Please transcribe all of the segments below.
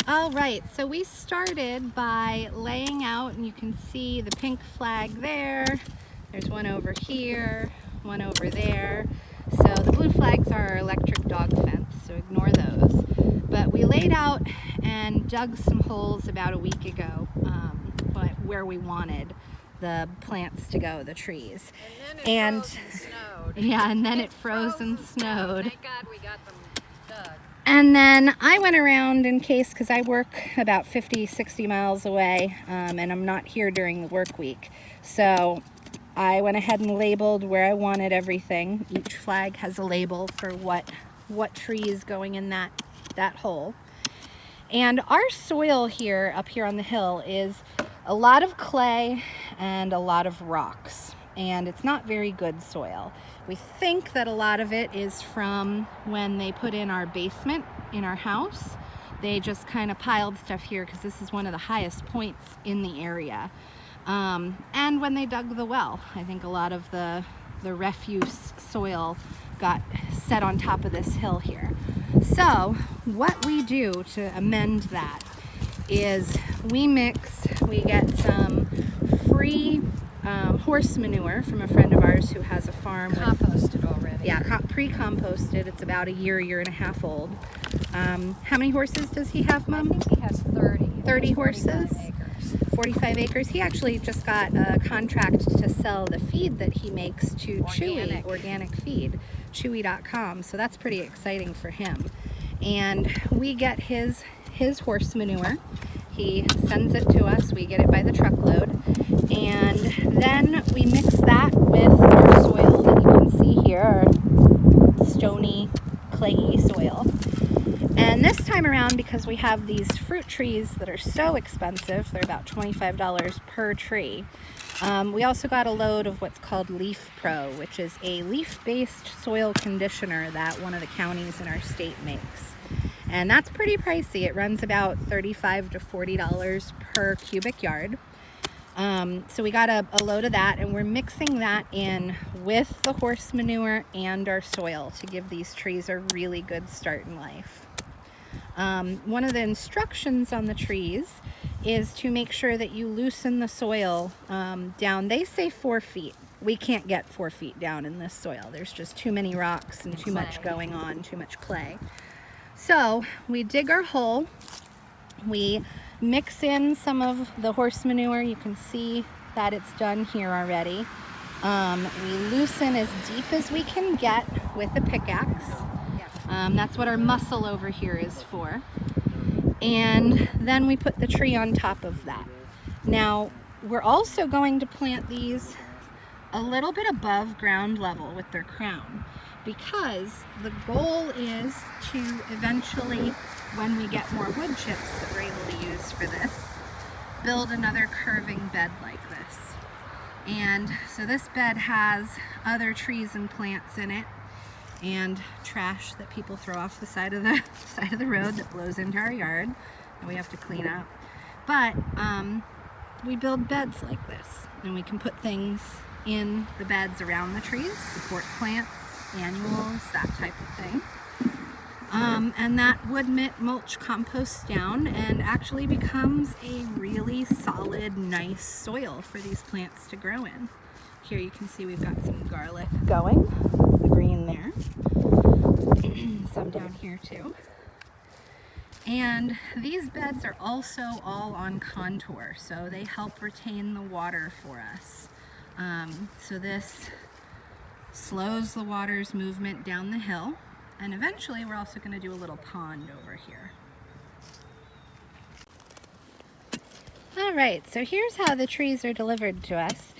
All right, so we started by laying out, and you can see the pink flag there. There's one over here, one over there. So the blue flags are our electric dog fence, so ignore those. But we laid out and dug some holes about a week ago, but where we wanted the plants to go, the trees. And then it froze and snowed. Yeah, and then it froze and snowed. Thank God we got them dug. And then I went around in case, because I work about 50-60 miles away, and I'm not here during the work week. So I went ahead and labeled where I wanted everything. Each flag has a label for what tree is going in that hole. And our soil here, up here on the hill, is a lot of clay and a lot of rocks. And it's not very good soil. We think that a lot of it is from when they put in our basement in our house. They just kind of piled stuff here because this is one of the highest points in the area. And when they dug the well, I think a lot of the refuse soil got set on top of this hill here. So what we do to amend that is we get some free horse manure from a friend of ours who has a farm. Composted already. Yeah, pre-composted. It's about a year and a half old. How many horses does he have, Mom? I think he has 30. 30 horses? 45 acres. 45 acres. He actually just got a contract to sell the feed that he makes to Chewy, organic feed, chewy.com. So that's pretty exciting for him. And we get his horse manure. He sends it to us. We get it by the truckload. And then we mix that with our soil that you can see here, our stony, clayey soil. And this time around, because we have these fruit trees that are so expensive, they're about $25 per tree, we also got a load of what's called Leaf Pro, which is a leaf-based soil conditioner that one of the counties in our state makes. And that's pretty pricey. It runs about $35 to $40 per cubic yard. So we got a load of that, and we're mixing that in with the horse manure and our soil to give these trees a really good start in life. One of the instructions on the trees is to make sure that you loosen the soil down. They say 4 feet. We can't get 4 feet down in this soil. There's just too many rocks and too much going on, too much clay. So we dig our hole. We mix in some of the horse manure. You can see that it's done here already. We loosen as deep as we can get with a pickaxe. That's what our muscle over here is for. And then we put the tree on top of that. Now, we're also going to plant these a little bit above ground level with their crown, because the goal is to eventually, when we get more wood chips that we're able to use for this, build another curving bed like this. And so this bed has other trees and plants in it, and trash that people throw off the side of the road that blows into our yard that we have to clean up. But we build beds like this, and we can put things in the beds around the trees, support plants, annuals, that type of thing. And that wood mulch composts down and actually becomes a really solid, nice soil for these plants to grow in. Here you can see we've got some garlic going. That's the green there. Some down here too. And these beds are also all on contour, so they help retain the water for us. So this slows the water's movement down the hill, and eventually we're also going to do a little pond over here. Alright, so here's how the trees are delivered to us.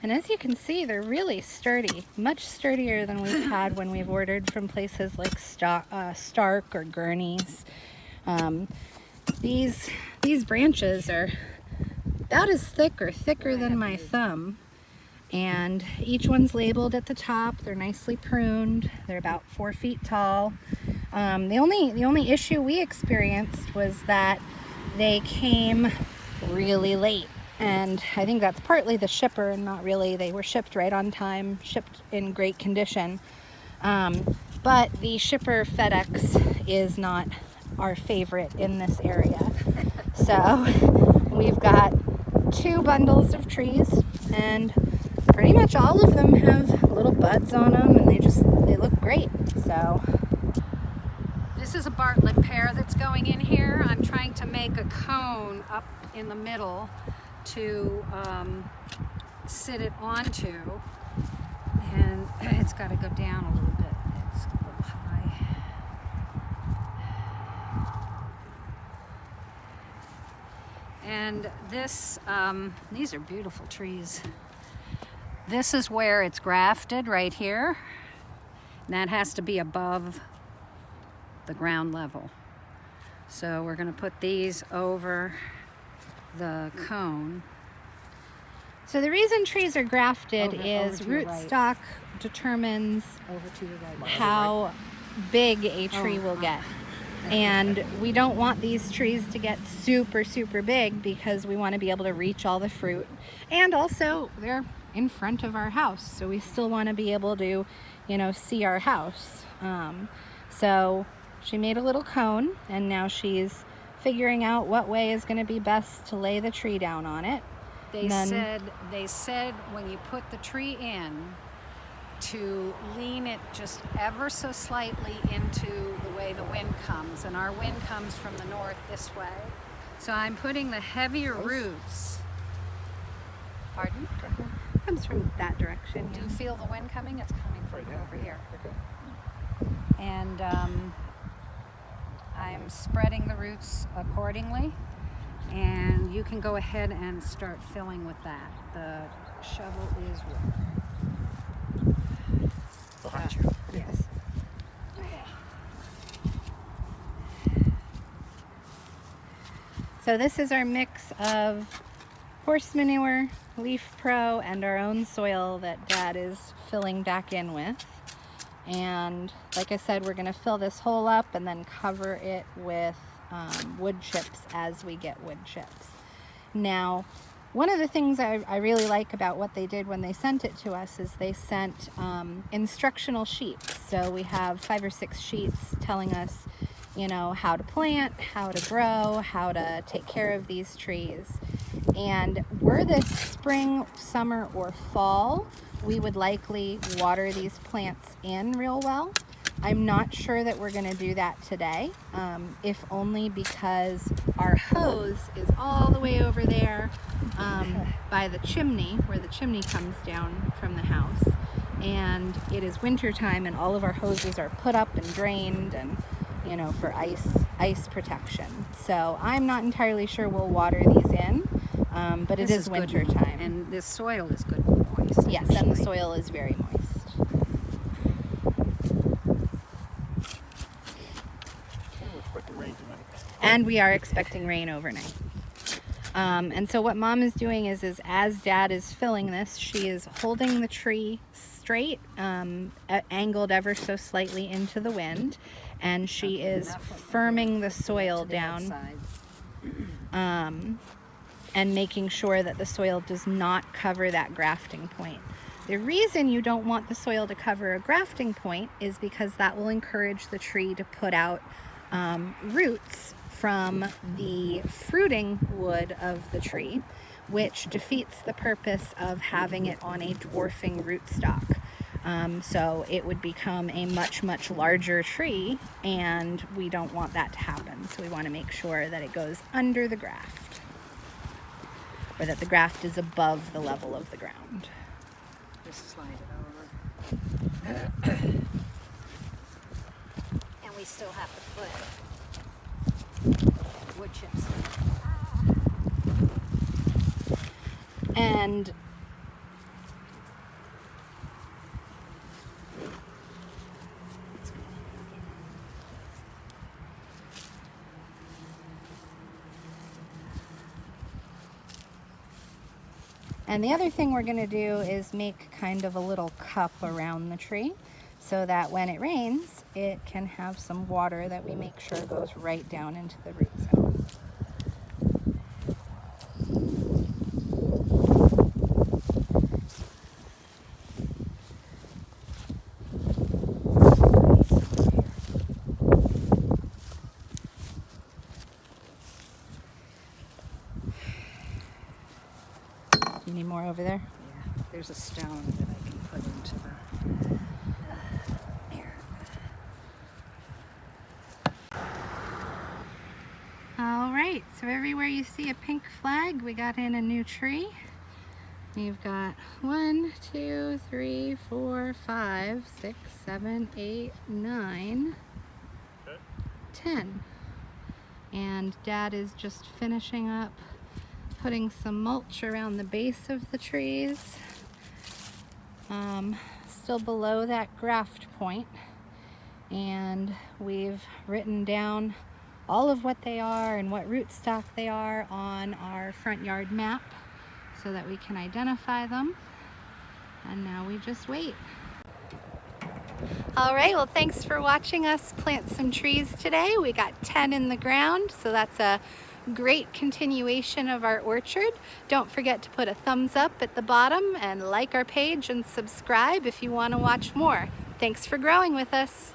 And as you can see, they're really sturdy, much sturdier than we've had when we've ordered from places like Stark or Gurney's. These branches are about as thick or thicker than my thumb. And each one's labeled at the top. They're nicely pruned. They're about 4 feet tall. The only issue we experienced was that they came really late. And I think that's partly the shipper, and not really. They were shipped right on time, shipped in great condition. But the shipper, FedEx, is not our favorite in this area. So we've got 2 bundles of trees, and pretty much all of them have little buds on them, and they look great. So This is a Bartlett pear that's going in here. I'm trying to make a cone up in the middle to sit it onto, and it's got to go down a little bit. It's a little high. And this, these are beautiful trees. This is where it's grafted right here. And that has to be above the ground level. So we're going to put these over the cone. So the reason trees are grafted Over is to your right. rootstock determines Over to the right. how big a tree will get. And we don't want these trees to get super, super big because we want to be able to reach all the fruit. And also they're in front of our house, so we still want to be able to, see our house. So she made a little cone, and now she's figuring out what way is going to be best to lay the tree down on it. They said when you put the tree in, to lean it just ever so slightly into the way the wind comes, and our wind comes from the north this way. So I'm putting the heavier roots. Pardon? Comes from that direction. Do you feel the wind coming? It's coming from over here. And I'm spreading the roots accordingly, and you can go ahead and start filling with that. The shovel is ready. Behind you. Yes. So this is our mix of horse manure, Leaf Pro, and our own soil that Dad is filling back in with. And like I said, we're going to fill this hole up and then cover it with wood chips as we get wood chips. Now, one of the things I really like about what they did when they sent it to us is they sent instructional sheets. So we have 5 or 6 sheets telling us, how to plant, how to grow, how to take care of these trees. And were this spring, summer, or fall, we would likely water these plants in real well. I'm not sure that we're going to do that today, if only because our hose is all the way over there by the chimney, where the chimney comes down from the house. And it is winter time, and all of our hoses are put up and drained, and for ice protection. So I'm not entirely sure we'll water these in, but it is winter time. And this soil is good and moist. Yes, and the soil is very moist. And we are expecting rain overnight. And so what Mom is doing is as Dad is filling this, she is holding the tree straight, angled ever so slightly into the wind, and she is firming the soil down, and making sure that the soil does not cover that grafting point. The reason you don't want the soil to cover a grafting point is because that will encourage the tree to put out roots from the fruiting wood of the tree, which defeats the purpose of having it on a dwarfing rootstock. So it would become a much, much larger tree, and we don't want that to happen. So we want to make sure that it goes under the graft, or that the graft is above the level of the ground. Just slide it over. And we still have to put wood chips. And the other thing we're going to do is make kind of a little cup around the tree so that when it rains, it can have some water that we make sure goes right down into the root zone. You need more over there? Yeah, there's a stone that I can put into the... Here. All right, so everywhere you see a pink flag, we got in a new tree. We've got 1, 2, 3, 4, 5, 6, 7, 8, 9, 10. And Dad is just finishing up putting some mulch around the base of the trees, still below that graft point. And we've written down all of what they are and what rootstock they are on our front yard map so that we can identify them. And now we just wait. All right, well, thanks for watching us plant some trees today. We got 10 in the ground, so that's a great continuation of our orchard. Don't forget to put a thumbs up at the bottom and like our page and subscribe if you want to watch more. Thanks for growing with us.